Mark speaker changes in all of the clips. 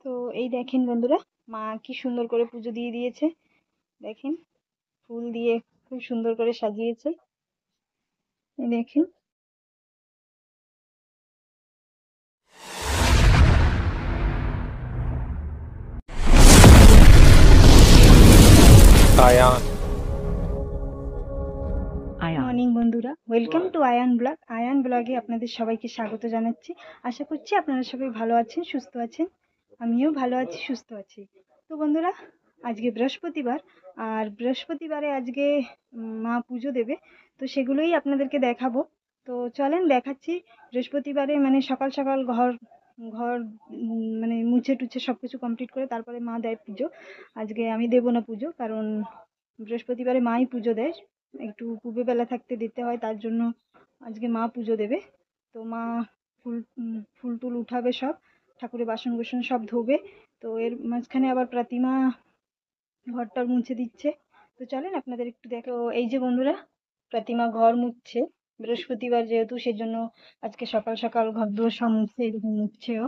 Speaker 1: তো এই দেখেন বন্ধুরা, মা কি সুন্দর করে পুজো দিয়ে দিয়েছে। দেখেন, ফুল দিয়ে খুব সুন্দর করে সাজিয়েছে। এই দেখেন।
Speaker 2: আয়ান
Speaker 1: মর্নিং বন্ধুরা, ওয়েলকাম টু আয়ান ব্লগে আপনাদের সবাইকে স্বাগত জানাচ্ছি। আশা করছি আপনারা সবাই ভালো আছেন, সুস্থ আছেন। আমিও ভালো আছি, সুস্থ আছি। তো বন্ধুরা, আজকে বৃহস্পতিবার, আর বৃহস্পতিবারে আজকে মা পুজো দেবে। তো সেগুলোই আপনাদেরকে দেখাবো। তো চলেন দেখাচ্ছি। বৃহস্পতিবারে মানে সকাল সকাল ঘর ঘর মানে মুছে টুছে সবকিছু কমপ্লিট করে তারপরে মা দেয় পুজো। আজকে আমি দেবো না পুজো, কারণ বৃহস্পতিবারে মাই পুজো দেয়। একটু পূবে বেলা থাকতে দিতে হয়, তার জন্য আজকে মা পুজো দেবে। তো মা ফুল টুল উঠাবে, সব ঠাকুরের বাসন কোসন সব ধোবে। তো এর মাঝখানে আবার প্রতিমা ঘরটার মুছে দিচ্ছে। তো চলেন আপনাদের একটু দেখো। এই যে বন্ধুরা, প্রতিমা ঘর মুছছে। বৃহস্পতিবার যেহেতু, সেজন্য আজকে সকাল সকাল ঘর দুয়ার সব মুছছে। এরকম মুছছেও।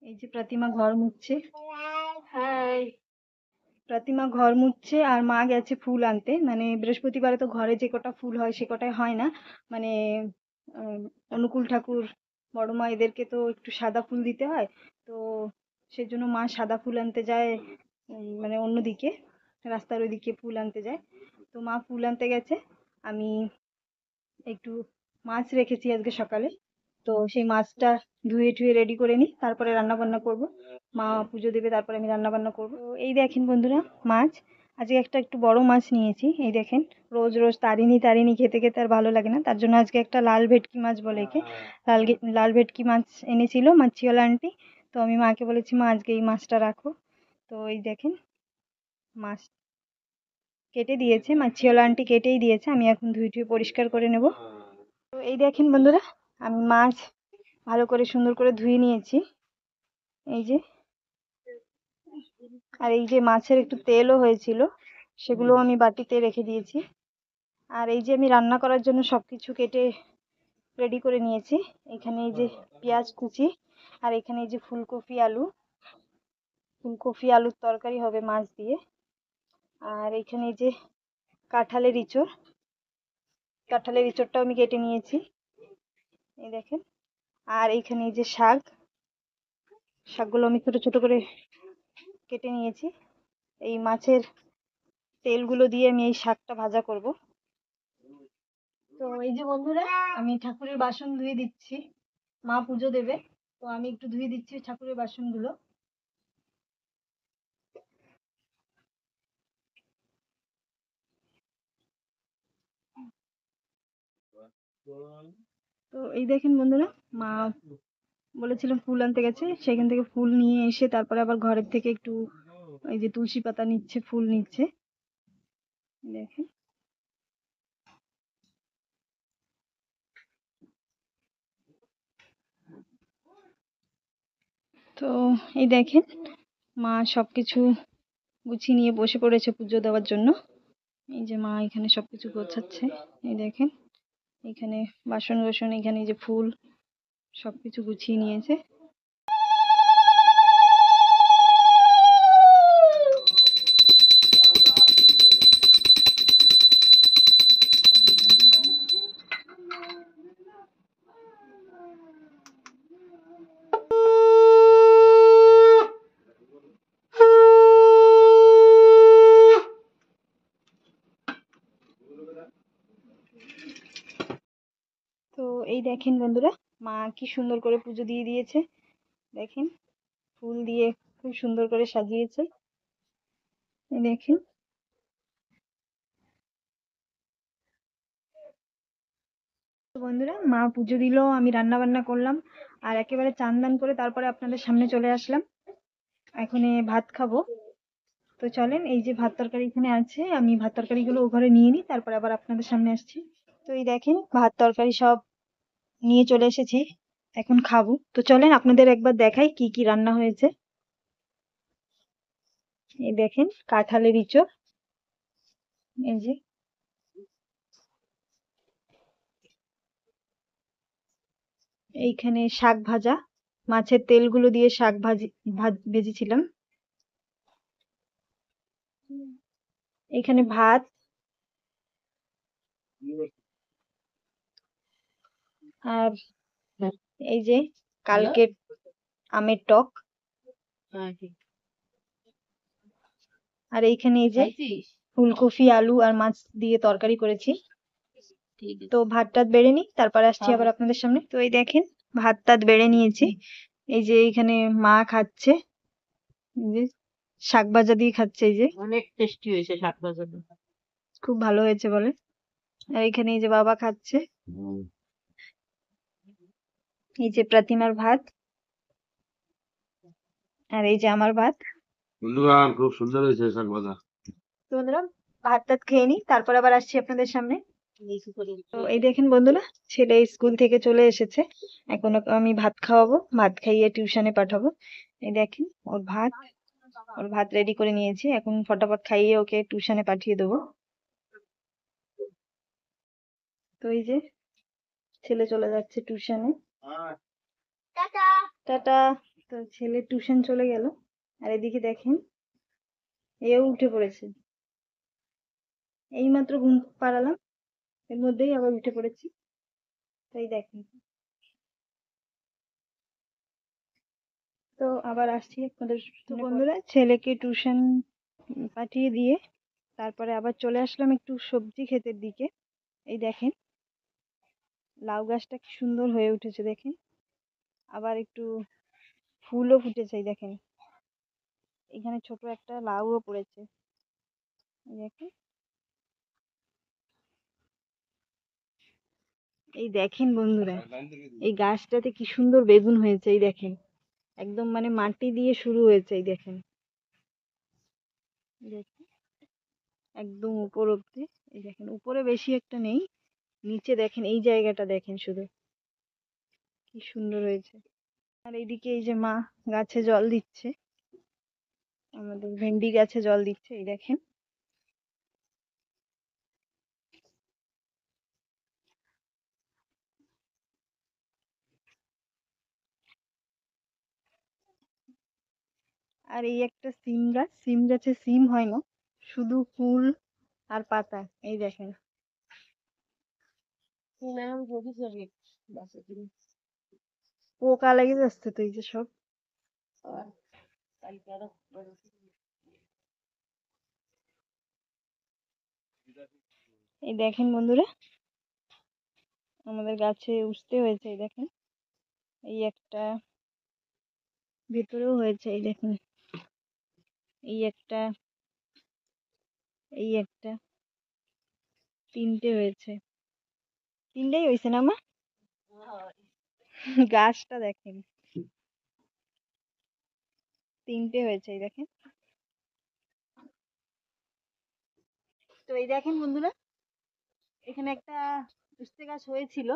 Speaker 1: এই যে প্রতিমা ঘর মুছছে। হাই। প্রতিমা ঘর মুছছে আর মা গেছে ফুল আনতে। মানে বৃহস্পতিবারে তো ঘরে যে কটা ফুল হয় সে কটাই হয় না। মানে অনুকূল ঠাকুর, বড় মা, এদেরকে তো একটু সাদা ফুল দিতে হয়। তো সেজন্য মা সাদা ফুল আনতে যায়। মানে অন্যদিকে, রাস্তার ওইদিকে ফুল আনতে যায়। তো মা ফুল আনতে গেছে। আমি একটু মাছ রেখেছি আজকে সকালে। তো সেই মাছটা ধুয়ে টুয়ে রেডি করে নিই, তারপরে রান্না বান্না করব। মা পুজো দেবে, তারপরে আমি রান্না বান্না করব। তো এই দেখেন বন্ধুরা, মাছ আজকে একটা একটু বড় মাছ নিয়েছি। এই দেখেন, রোজ রোজ তারিনি তারিনি খেতে খেতে আর ভালো লাগে না, তার জন্য আজকে একটা লাল ভেটকি মাছ বলে একে, লাল ভেটকি মাছ এনেছিল মাছিওয়ালা আন্টি। তো আমি মাকে বলেছি, মা আজকে এই মাছটা রাখো। তো এই দেখেন, মাছ কেটে দিয়েছে মাছিওয়ালা আন্টি, কেটেই দিয়েছে। আমি এখন ধুয়ে টুয়ে পরিষ্কার করে নেব। তো এই দেখেন বন্ধুরা, আমি মাছ ভালো করে সুন্দর করে ধুয়ে নিয়েছি। এই যে, আর এই যে মাছের একটু তেলও হয়েছিল, সেগুলো আমি বাটিতে রেখে দিয়েছি। আর এই যে আমি রান্না করার জন্য সবকিছু কেটে রেডি করে নিয়েছি। এখানে এই যে পেঁয়াজ কুচি, আর এখানে এই যে ফুলকপি আলুর তরকারি হবে মাছ দিয়ে। আর এখানে এই যে কাঁঠালের ইঁচড়টাও আমি কেটে নিয়েছি। এই দেখেন। আর এইখানে এই যে শাকগুলো আমি ছোট ছোট করে কেটে নিয়েছি। এই মাছের তেলগুলো দিয়ে আমি এই শাকটা ভাজা করব। তো এই যে বন্ধুরা, আমি ঠাকুরের বাসন ধুয়ে দিচ্ছি। মা পুজো দেবে, তো আমি একটু ধুয়ে দিচ্ছি ঠাকুরের বাসনগুলো। তো এই দেখেন বন্ধুরা, মা বলেছিলাম ফুল আনতে গেছে, সেখান থেকে ফুল নিয়ে এসে তারপরে আবার ঘরের থেকে একটু এই যে তুলসী পাতা নিচ্ছে, ফুল নিচ্ছে। দেখেন। তো এই দেখেন, মা সবকিছু গুছিয়ে নিয়ে বসে পড়েছে পুজো দেওয়ার জন্য। এই যে মা এখানে সবকিছু গোছাচ্ছে। এই দেখেন, এখানে বাসন কোসন, এখানে এই যে ফুল, সবকিছু গুছিয়ে নিয়েছে। তো এই দেখেন বন্ধুরা, মা কি সুন্দর করে পুজো দিয়ে দিয়েছে। দেখেন, ফুল দিয়ে খুব সুন্দর করে সাজিয়েছে। এই দেখেন। তো বন্ধুরা, মা পুজো দিল, আমি রান্না বান্না করলাম, আর একেবারে চান দান করে তারপরে আপনাদের সামনে চলে আসলাম। এখন ভাত খাবো। তো চলেন, এই যে ভাত তরকারি এখানে আছে, আমি ভাত তরকারিগুলো ও ঘরে নিয়ে নিই, তারপরে আবার আপনাদের সামনে আসছি। তো এই দেখেন, ভাত তরকারি সব নিয়ে চলে এসেছি, এখন খাবো। তো চলেন আপনাদের একবার দেখাই কি কি রান্না হয়েছে। এই দেখেন, কাঁঠালের ইঁচড়। এই যে এইখানে শাক ভাজা, মাছের তেলগুলো দিয়ে শাক ভেজেছিলাম। এখানে ভাত, আর এই যে কালকের আমের টক, আর এইখানে এই যে ফুলকপি আলু আর মাছ দিয়ে তরকারি করেছি। তো ভাত টাত বেড়ে নি, তারপর আসছি আবার আপনাদের সামনে। তো এই দেখেন ভাত টাত বেড়ে নিয়েছি। এই যে এইখানে মা খাচ্ছে, এই যে শাক ভাজা দিয়ে খাচ্ছে। এই যে
Speaker 2: অনেক টেস্টি হয়েছে শাক ভাজা,
Speaker 1: খুব ভালো হয়েছে বলে। আর এখানে এই যে বাবা খাচ্ছে। এই যে প্রতিমার ভাত, আর এই যে আমার ভাত।
Speaker 3: বন্ধুরা খুব সুন্দর হয়েছে শাক ভাজা।
Speaker 1: তো বন্ধুরা ভাত টাত খেয়ে নি, তারপর আবার আসছি আপনাদের সামনে। তো এই দেখেন বন্ধুরা, ছেলে স্কুল থেকে চলে এসেছে। এখন ওকে আমি ভাত খাওয়াবো, ভাত খাইয়ে টিউশনে পাঠাবো। এই দেখেন ওর ভাত রেডি করে নিয়েছি, এখন ফটাফট খাইয়ে ওকে টিউশনে পাঠিয়ে দেবো। তো এই যে ছেলে চলে যাচ্ছে টিউশনে। টাটা। তো ছেলে টিউশন চলে গেল, আর এদিকে দেখেন এও উঠে পড়েছে। এইমাত্র ঘুম পাড়ালাম, এর মধ্যেই আবার উঠে পড়েছি। তাই দেখেন। তো আবার আসছি আপনাদের। তো বন্ধুরা ছেলেকে টিউশন পাঠিয়ে দিয়ে তারপরে আবার চলে আসলাম একটু সবজি ক্ষেতের দিকে। এই দেখেন লাউ গাছটা কি সুন্দর হয়ে উঠেছে দেখেন, আবার একটু ফুলও ফুটেছে। এই দেখেন এখানে ছোট একটা লাউও পড়েছে, এই দেখেন। এই দেখেন বন্ধুরা, এই গাছটাতে কি সুন্দর বেগুন হয়েছে। এই দেখেন একদম মানে মাটি দিয়ে শুরু হয়েছে। এই দেখেন, দেখেন একদম উপর অব্দি। এই দেখেন উপরে বেশি একটা নেই, নিচে দেখেন এই জায়গাটা দেখেন শুধু কি সুন্দর হয়েছে। আর এইদিকে এই যে মা গাছে জল দিচ্ছে, আমাদের ভেন্ডি গাছে জল দিচ্ছে। এই দেখেন আর এই একটা সিম গাছ, সিম গাছে সিম হয় না, শুধু ফুল আর পাতা। এই দেখেন পোকা লেগে যাচ্ছে তো এই যে সব। এই দেখেন বন্ধুরা আমাদের গাছে উঠতে হয়েছে। এই দেখেন এই একটা, ভেতরেও হয়েছে। এই দেখেন এই একটা, এই একটা, তিনটে হয়েছে। তিনটেই হয়েছে না মা? গাছটা দেখেন তিনটে হয়েছে। এই দেখেন। তো এই দেখেন বন্ধুরা, এখানে একটা উস্তে গাছ হয়েছিল,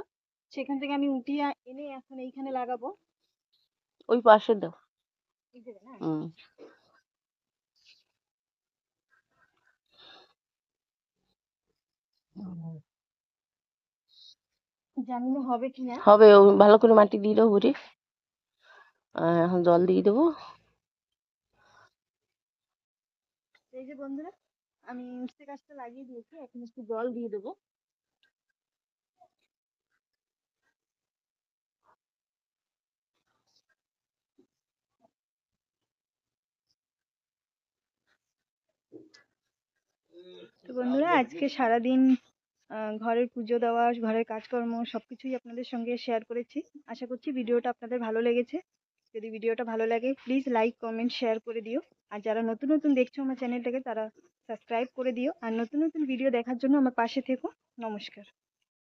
Speaker 1: সেখান থেকে আমি উঠিয়ে এনে এখন এইখানে লাগাবো।
Speaker 2: ওই পাশে দাও।
Speaker 1: এই জায়গায় না? জানি না হবে কিনা।
Speaker 2: হবে, ভালো করে মাটি দিয়ে দাও বুড়ি। এখন জল দিয়ে দেবো।
Speaker 1: এই যে বন্ধুরা আমি উস্তে গাছটা লাগিয়ে দিয়েছি, এখন একটু জল দিয়ে দেবো। তো বন্ধুরা আজকে সারাদিন ঘরের পুজো দেওয়া, ঘরের কাজকর্ম সবকিছুই আপনাদের সঙ্গে শেয়ার করেছি। আশা করছি ভিডিওটা আপনাদের ভালো লেগেছে। যদি ভিডিওটা ভালো লাগে প্লিজ লাইক কমেন্ট শেয়ার করে দিও। আর যারা নতুন নতুন দেখছো আমার চ্যানেলটাকে তারা সাবস্ক্রাইব করে দিও। আর নতুন নতুন ভিডিও দেখার জন্য আমার পাশে থেকো। নমস্কার।